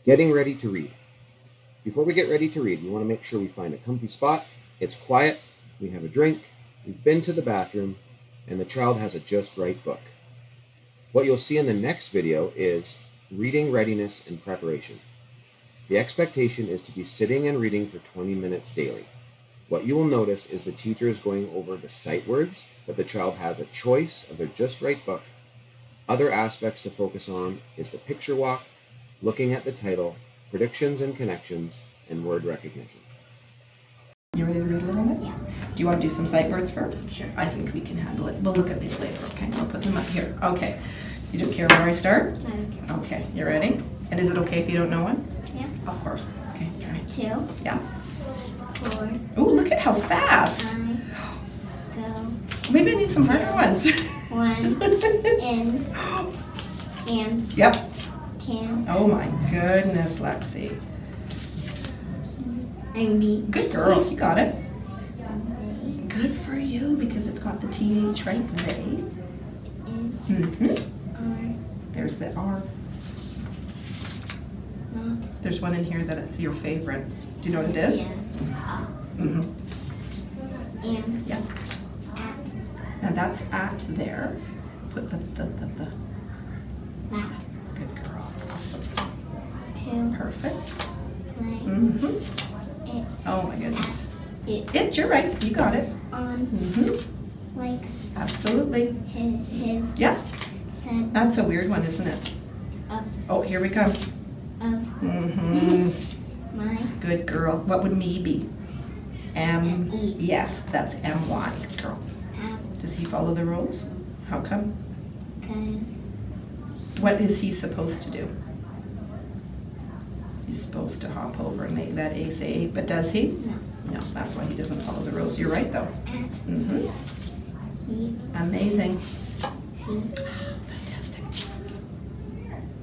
Getting ready to read. Before we get ready to read, we want to make sure we find a comfy spot, it's quiet, we have a drink, we've been to the bathroom, and the child has a just right book. What you'll see in the next video is reading readiness and preparation. The expectation is to be sitting and reading for 20 minutes daily. What you will notice is the teacher is going over the sight words, that the child has a choice of their just right book. Other aspects to focus on is the picture walk, looking at the title, predictions and connections, and word recognition. You ready to read a little bit? Yeah. Do you want to do some sight words first? Sure. I think we can handle it. We'll look at these later, okay? We'll put them up here. Okay. You don't care where I start? I don't care. Okay. You ready? And is it okay if you don't know one? Yeah. Of course. Okay, try. 2, Yeah. 4, Oh, look at how fast. 5, go. Maybe I need some harder ones. 1, in, and, Yep. can, Oh my goodness, Lexi. and be. Good girl. You got it. Good for you because it's got the TH right. They. Is, Mm-hmm. There's the R. not, There's one in here that it's your favorite. Do you know what it is? yeah. Mm-hmm. And, Yeah. at, And that's at there. Put the. that. Good girl. Awesome. 2, Perfect. play, Mm-hmm. it, Oh my goodness. it, You're right. You got it. on, Mm-hmm. like, Absolutely. his, Yeah. said, That's a weird one, isn't it? up, Oh, here we come. of, Mm-hmm. my, Good girl. What would me be? M. M-E. Yes, that's M-Y. Good girl. have, Does he follow the rules? How come? 'cause, What is he supposed to do? He's supposed to hop over and make that A say 8, but does he? no, No, that's why he doesn't follow the rules. You're right, though. at, Mm-hmm. he, Amazing. see, Fantastic.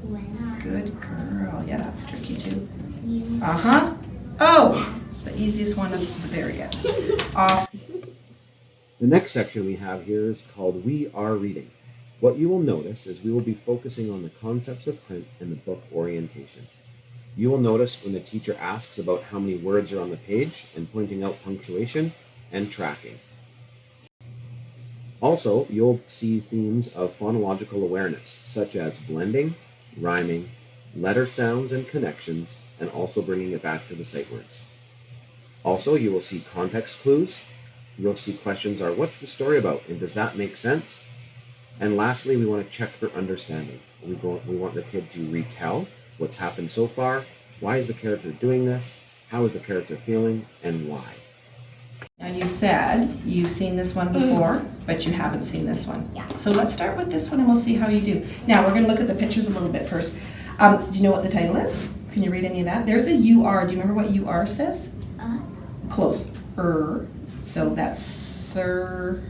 when, Good girl. Yeah, that's tricky, too. you, Uh-huh. Oh, the easiest one of the very end. Off. The next section we have here is called We Are Reading. What you will notice is we will be focusing on the concepts of print and the book orientation. You will notice when the teacher asks about how many words are on the page and pointing out punctuation and tracking. Also, you'll see themes of phonological awareness, such as blending, rhyming, letter sounds and connections, and also bringing it back to the sight words. Also, you will see context clues. You'll see questions are, what's the story about, and does that make sense? And lastly, we want to check for understanding. We want the kid to retell what's happened so far, why is the character doing this, how is the character feeling, and why. Now you said you've seen this one before, but you haven't seen this one. Yeah. So let's start with this one and we'll see how you do. Now we're going to look at the pictures a little bit first. Do you know what the title is? Can you read any of that? There's a UR. Do you remember what UR says? Close. So that's sir,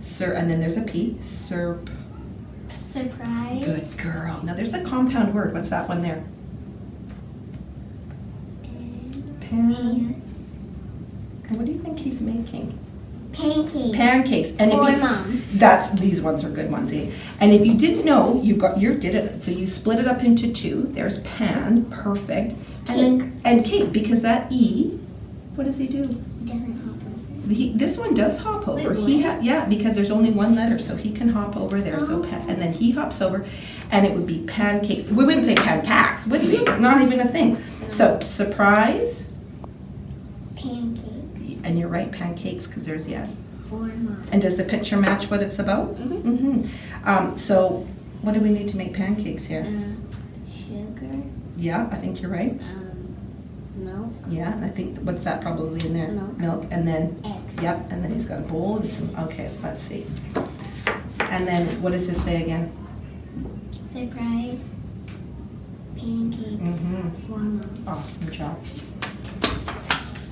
serve, and then there's a P. Serp. surprise, Good girl. Now there's a compound word. What's that one there? Pan. What do you think he's making? pancake, Pancakes. And for if you, mom, these ones are good ones, eh? And if you didn't know, you did it. So you split it up into 2. There's pan, perfect, and cake because that E. What does he do? he doesn't hop over, This one does hop over. Wait, Yeah, because there's only one letter, so he can hop over there. So and then he hops over, and it would be pancakes. We wouldn't say pancakes, would we? Not even a thing. So surprise, pancake, and you're right, pancakes, because there's yes. for mom, And does the picture match what it's about? Mhm. So what do we need to make pancakes here? sugar, Yeah, I think you're right. milk, Yeah, and I think, what's that probably in there? Milk. And then, eggs, yep, and then he's got a bowl and some, okay, let's see. And then, what does this say again? surprise, pancakes, Mhm. for mom, Awesome job.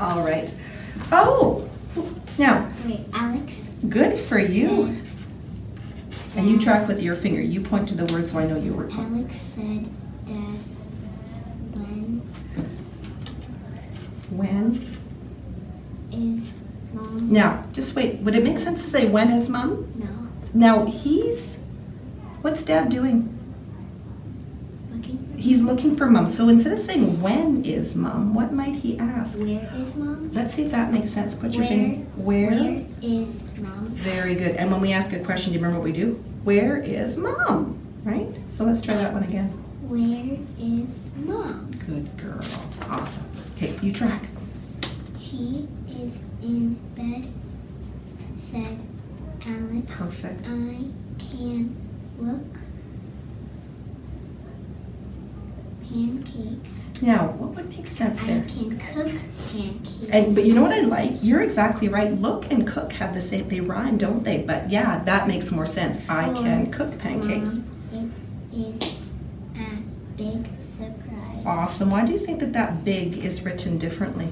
All right. Oh, now, wait, Alex, good for you. said, And you track with your finger. You point to the word so I know you were pointing. Alex said that When? is mom, Now, just wait. Would it make sense to say when is mom? no, Now, what's dad doing? looking looking? He's looking for mom. So instead of saying when is mom, what might he ask? Where is mom? Let's see if that makes sense. Put your finger. Where is mom? Very good. And when we ask a question, do you remember what we do? Where is mom? Right? So let's try that one again. Where is mom? Good girl. Awesome. Okay, you track. She is in bed, said Alex. Perfect. I can look. Pancakes. Now, what would make sense I there? can cook pancakes. But you know what I like? You're exactly right. Look and cook have the same, they rhyme, don't they? But yeah, that makes more sense. I can cook pancakes. Mom, it is a big surprise. Awesome. Why do you think that big is written differently?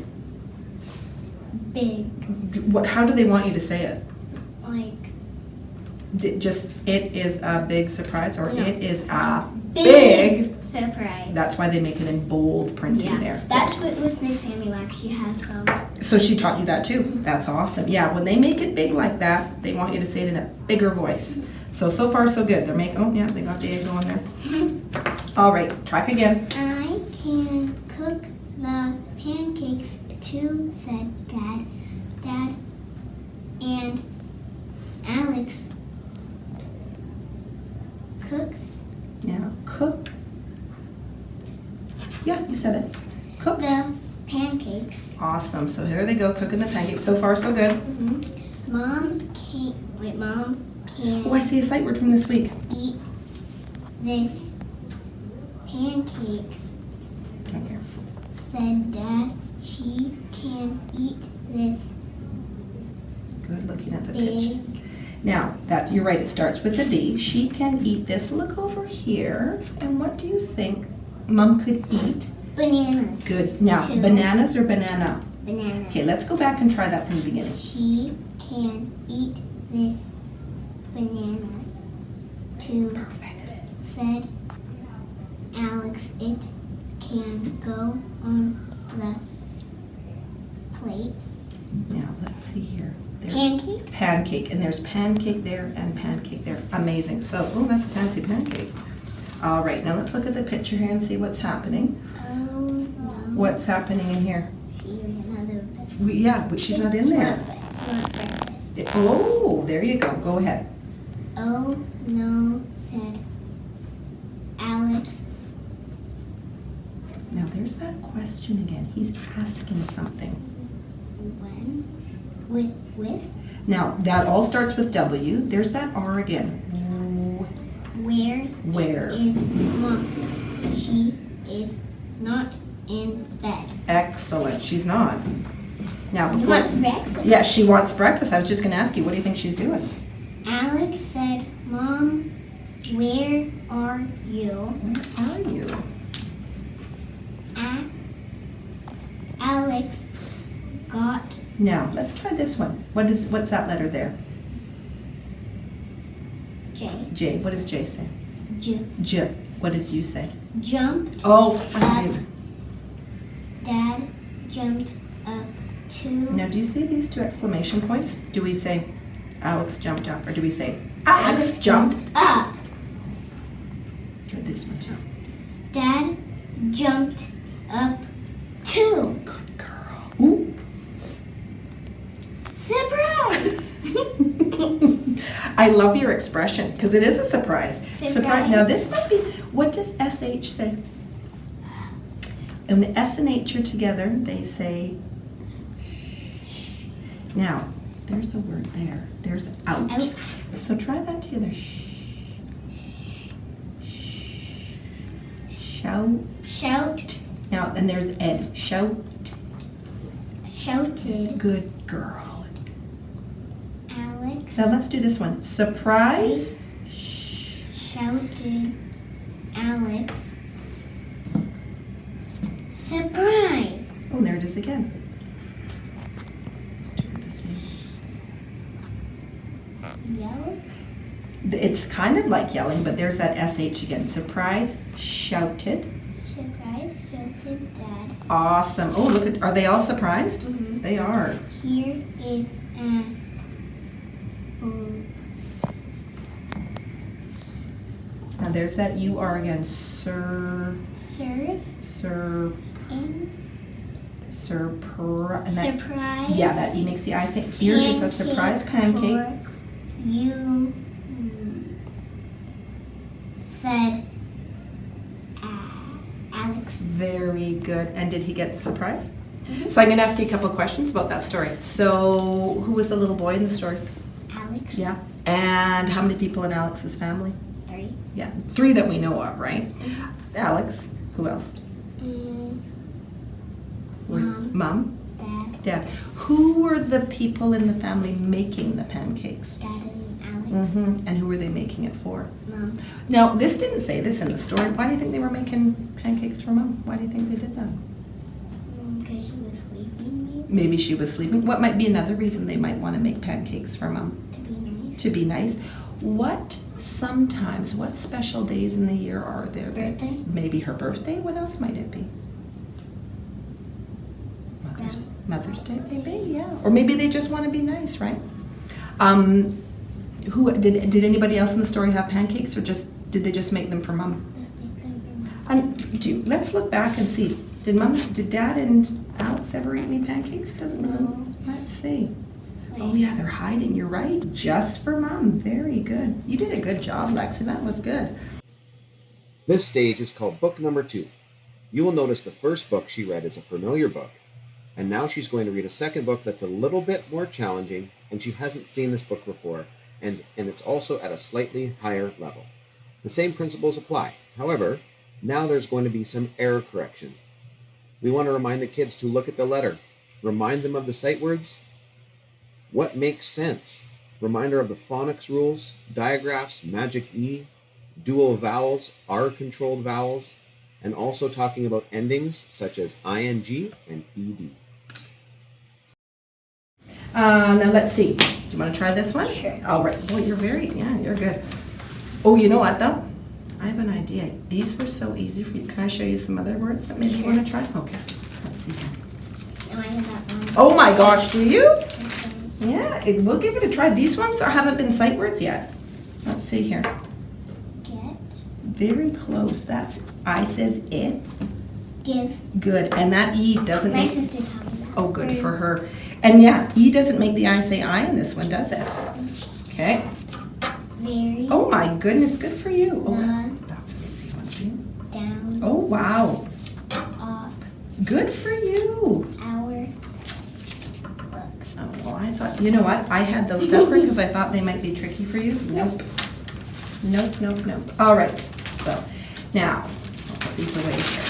Big. How do they want you to say it? Like Just, it is a big surprise, or No. it is a big surprise. That's why they make it in bold printing there. That's what with Miss Sammy, like she has some. So she taught you that too. That's awesome. Yeah, when they make it big like that, they want you to say it in a bigger voice. So far so good. They're making, oh yeah, they got the egg going there. All right, track again. I can cook the pancakes too, said Dad. Dad and Alex cooks Yeah, cook. Yeah, you said it. Cook. the pancakes. Awesome. So here they go, cooking the pancakes. So far so good. Mom can Oh, I see a sight word from this week. eat this pancake, Come here. said Dad. She can eat this Good looking at the picture. big. Now, that you're right, it starts with a B. She can eat this. Look over here. And what do you think Mom could eat? Bananas. Good. Now, Two. bananas or banana? Banana. Okay, let's go back and try that from the beginning. She can eat this banana too, Perfect. said Alex. It can go on the plate. Now, let's see here. There. Pancake. Pancake. And there's pancake there and pancake there. Amazing. So, oh, that's a fancy pancake. All right, now let's look at the picture here and see what's happening. Oh no. What's happening in here? She ran out of breakfast. Yeah, but she's not in there. She wants breakfast. Oh, there you go. Go ahead. Oh no, said Alex. Now, there's that question again. He's asking something. When? With? Now, that all starts with W. There's that R again. Where Where? is Mom? She is not in bed. Excellent. She's not. Now, She before. wants breakfast. Yeah, she wants breakfast. I was just going to ask you, what do you think she's doing? Alex said, Mom, where are you? Where are you? Alex got Now, let's try this one. What's that letter there? J. J. What does J say? J. What does you say? Jumped. Oh, thank you. Dad jumped up to Now, do you see these two exclamation points? Do we say Alex jumped up, or do we say Alex jumped? up. Try this one too. Dad jumped up too. Good girl. Ooh. Surprise! I love your expression because it is a surprise. Surprise. Now this might be, what does SH say? And the S and H are together, they say. Now, there's a word there. There's out. Out. So try that together. Shout. Shout. Now, and there's Ed. Shout. Shouted. Good girl. Alex Now let's do this one. Surprise. shouted. Alex. Surprise! Oh, there it is again. Let's do it this way. Yell. It's kind of like yelling, but there's that SH again. Surprise. Shouted. Surprise! Shouted Dad. Awesome. Oh, look at, are they all surprised? Mhm. They are. Here is a Now there's that UR again. Serve. Surprise. Surprise. Yeah, that E makes the I say. Here is a surprise pancake. You said Alex. Very good. And did he get the surprise? So I'm going to ask you a couple of questions about that story. So who was the little boy in the story? Alex. Yeah. And how many people in Alex's family? 3. Yeah, 3 that we know of, right? Alex. Who else? Mom? Dad. Who were the people in the family making the pancakes? Dad and Alex. And who were they making it for? Mom. Now, this didn't say this in the story. Why do you think they were making pancakes for Mom? Why do you think they did that? Because she was sleeping, maybe. Maybe she was sleeping. What might be another reason they might want to make pancakes for Mom? To be nice. To be nice. What special days in the year are there? Birthday. Maybe her birthday. What else might it be? Mother's Day, maybe, yeah. Or maybe they just want to be nice, right? Who did anybody else in the story have pancakes, or did they just make them for Mom? Let's look back and see. Did Dad and Alex ever eat any pancakes? Doesn't really. No. Let's see. Oh yeah, they're hiding. You're right. Just for Mom. Very good. You did a good job, Lexi. That was good. This stage is called book number 2. You will notice the first book she read is a familiar book, and now she's going to read a second book that's a little bit more challenging, and she hasn't seen this book before, and it's also at a slightly higher level. The same principles apply. However, now there's going to be some error correction. We want to remind the kids to look at the letter, remind them of the sight words, what makes sense, reminder of the phonics rules, digraphs, magic E, dual vowels, R-controlled vowels, and also talking about endings such as ing and ed. Now let's see. Do you want to try this one? Sure. All right. Well, you're good. Oh, you know what though? I have an idea. These were so easy for you. Can I show you some other words that maybe you want to try? Okay. Let's see. No, I have that one. Oh my gosh, do you? Yeah, we'll give it a try. These ones haven't been sight words yet. Let's see here. Get. Very close. That's I says it. Give. Good. And that E doesn't My make... sister told me that. Oh, good for her. And yeah, E doesn't make the I say I in this one, does it? Okay. Very. Oh my goodness, good for you. Oh, Not. that's an easy one too. Down. Oh, wow. Off. Good for you. Our. Look. Oh, well, I thought, you know what? I had those separate because I thought they might be tricky for you. Nope. Nope. All right. So now, I'll put these away here.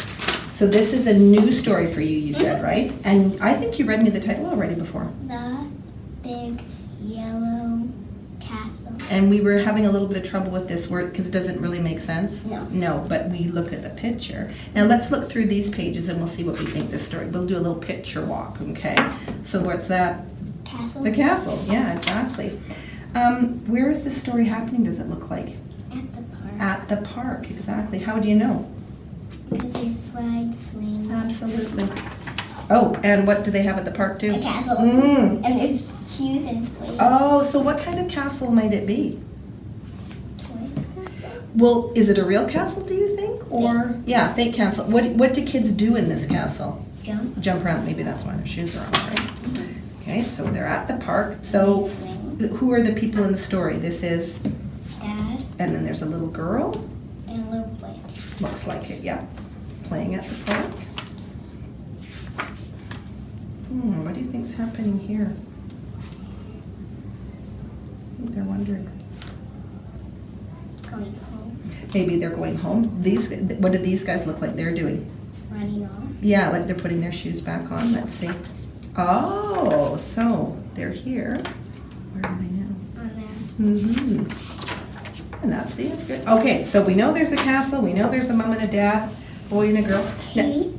So this is a new story for you, you said, right? And I think you read me the title already before. The big yellow castle. And we were having a little bit of trouble with this word because it doesn't really make sense. No. No, but we look at the picture. Now let's look through these pages and we'll see what we think this story. We'll do a little picture walk, okay? So what's that? Castle. The castle, yeah, exactly. Where is this story happening, does it look like? At the park. At the park, exactly. How do you know? Because there's slide swings. Absolutely. Oh, and what do they have at the park too? A castle. Mm. And there's shoes and toys. Oh, so what kind of castle might it be? Toys castle? Well, is it a real castle, do you think? Or, yeah, fake castle. What do kids do in this castle? Jump. Jump around. Maybe that's why their shoes are on, right? Okay, so they're at the park. So Swing. who are the people in the story? This is, Dad and then there's a little girl. and a little boy. Looks like it, yeah. Playing at the park. What do you think's happening here? I think they're wondering. Going home. Maybe they're going home. What do these guys look like they're doing? Running off. Yeah, like they're putting their shoes back on. Let's see. Oh, so they're here. Where are they now? On there. And that's the end. Good. Okay, so we know there's a castle. We know there's a mom and a dad, boy and a girl. Kate.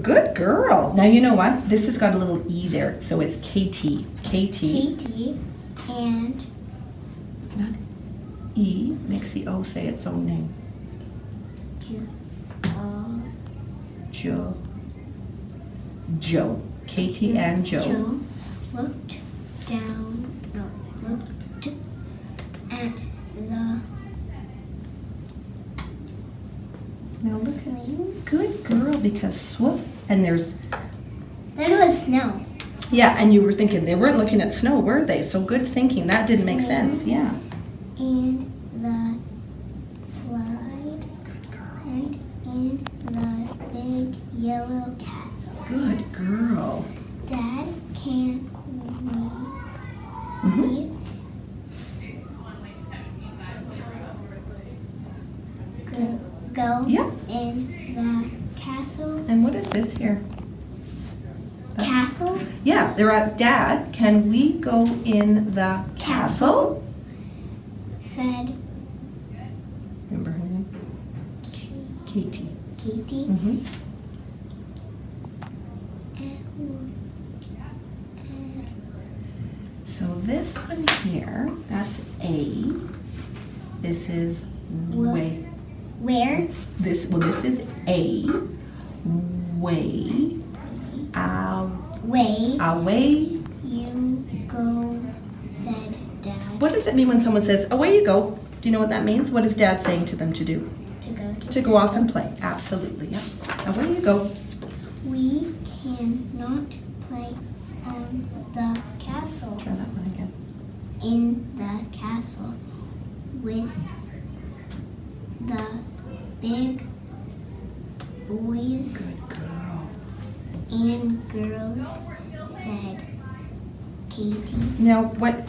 Good girl. Now you know what? This has got a little E there, so it's KT. KT. Katie. And Not E makes the O say its own name. Joe. Joe. Katie and Joe. Joe looked down. No, looked at the Now look at Swing. good girl, because swoop, and there's, That was snow. yeah, and you were thinking they weren't looking at snow, were they? So good thinking. That didn't make sense. Yeah. And the slide. Good girl. And in the big yellow castle. Good girl. Dad, can Mhm. we go Yeah. in the castle? And what is this here? Castle? Yeah, they're at Dad. Can we go in the castle? Said Remember her name? Katie. Katie. Mm-hmm. So this one here, that's A. This is way. Where? This is A. Way. Way Away. you go, said Dad. What does it mean when someone says, away you go? Do you know what that means? What is Dad saying to them to do? To go to. To go off and play. Absolutely, yeah. Away you go. We cannot play on the castle. Try that one again. In the castle with the big boys Good girl. and girls, said Katie. Now, what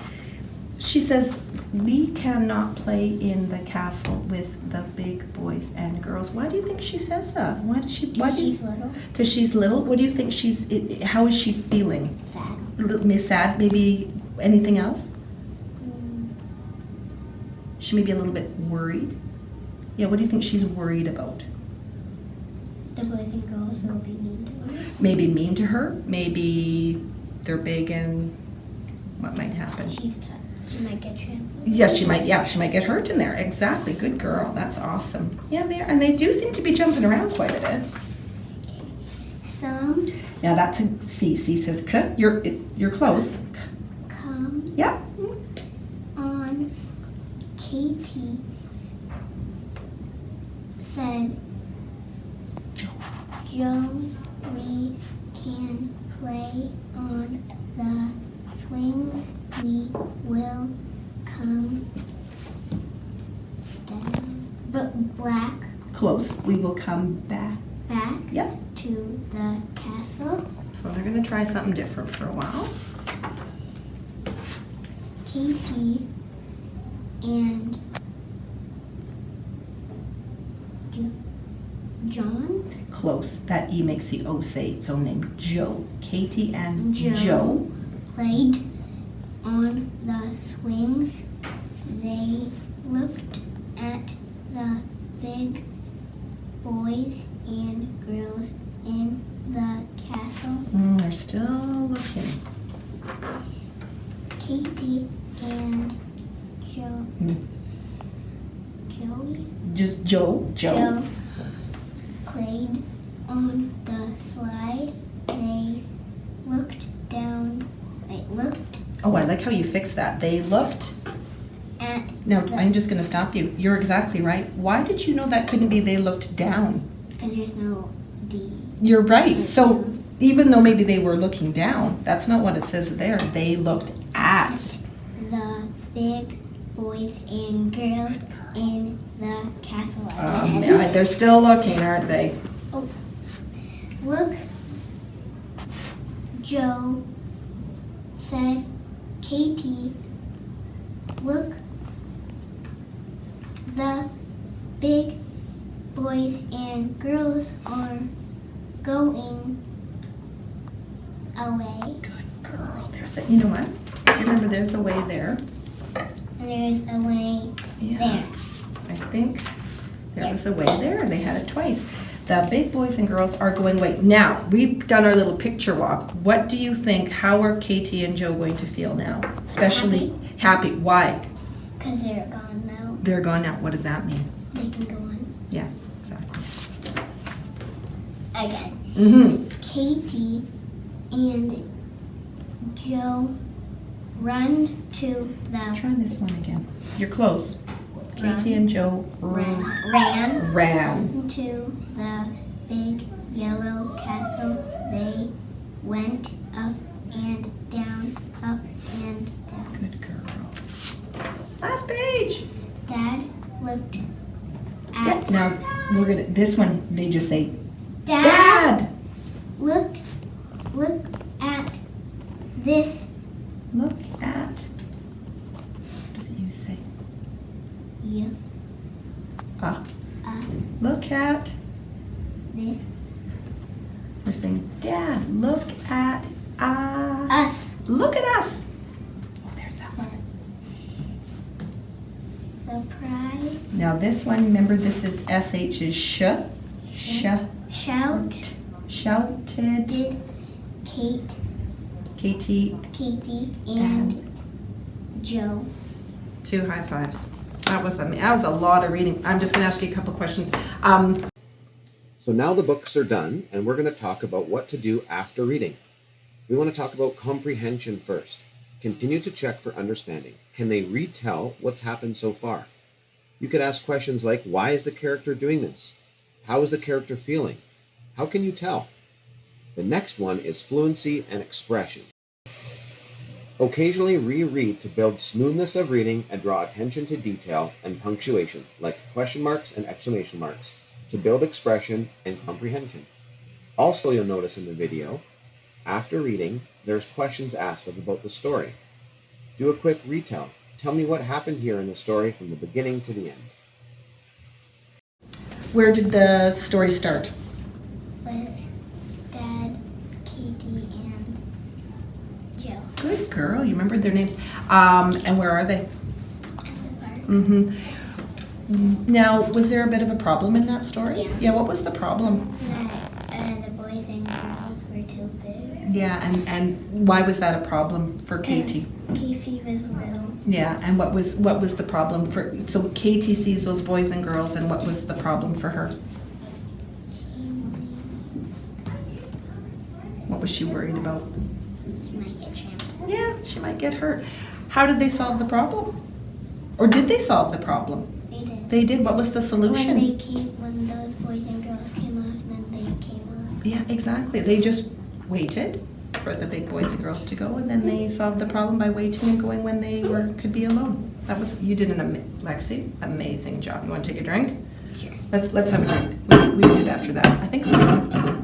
she says, we cannot play in the castle with the big boys and girls. Why do you think she says that? Why does she? Why do She's little, Because she's little. What do you think she's? How is she feeling? sad. A little sad. Maybe anything else? She may be a little bit worried. Yeah. What do you think she's worried about? The boys and girls will be mean to her. Maybe mean to her. Maybe they're big and what might happen? She's tough. She might get trampled. Yes, she might. Yeah, she might get hurt in there. Exactly. Good girl. That's awesome. Yeah, they do seem to be jumping around quite a bit. Some Now that's a C. C says K. You're close. come Yep. on. Katie said, Joe, we can play on the swings. We will come down, but black Close. We will come back. Yep. to the castle. So they're gonna try something different for a while. Katie and John Close. That E makes the O say its own name. Joe. Katie and Joe. Joe. played on the swings. They looked at the big boys and girls in the castle. They're still looking. Katie and Joey Just Joe. Joe played on the slide. They looked down. Oh, I like how you fixed that. They looked. At Now, the, I'm just going to stop you. You're exactly right. Why did you know that couldn't be they looked down? because there's no D. You're right. So even though maybe they were looking down, that's not what it says there. They looked at. The big boys and girls in the castle. Yeah, they're still looking, aren't they? Oh, look, Joe said, Katie, look, the big boys and girls are going away. Good girl. There's a, you know what? Do you remember there's a way there? And there's a way Yeah. there. I think there was a way there, and they had it twice. The big boys and girls are going away. Now, we've done our little picture walk. What do you think, how are Katie and Joe going to feel now? Especially happy. Why? Because they're gone now. They're gone now. What does that mean? They can go on Yeah, exactly. again. Mm-hmm. Katie and Joe run to the Try this one again. You're close. Katie and Joe ran. to the big yellow castle. They went up and down, up and down. Good girl. Last page. Dad looked at. Now this one they just say Dad, Dad. look at this. Look at. What does you say? Yeah. Look at. This. We're saying Dad. Look at Us. Look at us. Oh, there's that one. Surprise. Now this one, remember this is SH is sh. Shout. Shouted. Did Katie. and Joe. 2 high fives. That was a lot of reading. I'm just going to ask you a couple questions. So now the books are done, and we're going to talk about what to do after reading. We want to talk about comprehension first. Continue to check for understanding. Can they retell what's happened so far? You could ask questions like, why is the character doing this? How is the character feeling? How can you tell? The next one is fluency and expression. Occasionally reread to build smoothness of reading and draw attention to detail and punctuation, like question marks and exclamation marks, to build expression and comprehension. Also, you'll notice in the video, after reading, there's questions asked about the story. Do a quick retell. Tell me what happened here in the story from the beginning to the end. Where did the story start? With Dad, Katie, and Joe. Good girl. You remembered their names. And where are they? At the park. Mm-hmm. Now, was there a bit of a problem in that story? Yeah. Yeah, what was the problem? The boys and girls were too big. Yeah, and why was that a problem for Katie? Casey was little. Yeah, and what was the problem for, so Katie sees those boys and girls, and what was the problem for her? What was she worried about? She might get trampled. Yeah, she might get hurt. How did they solve the problem? Or did they solve the problem? They did. They did. What was the solution? When those boys and girls came off, then they came off. Yeah, exactly. They just waited for the big boys and girls to go, and then they solved the problem by waiting and going when they could be alone. You did Lexi, amazing job. You want to take a drink? Sure. Let's have a drink. We do it after that. I think we will.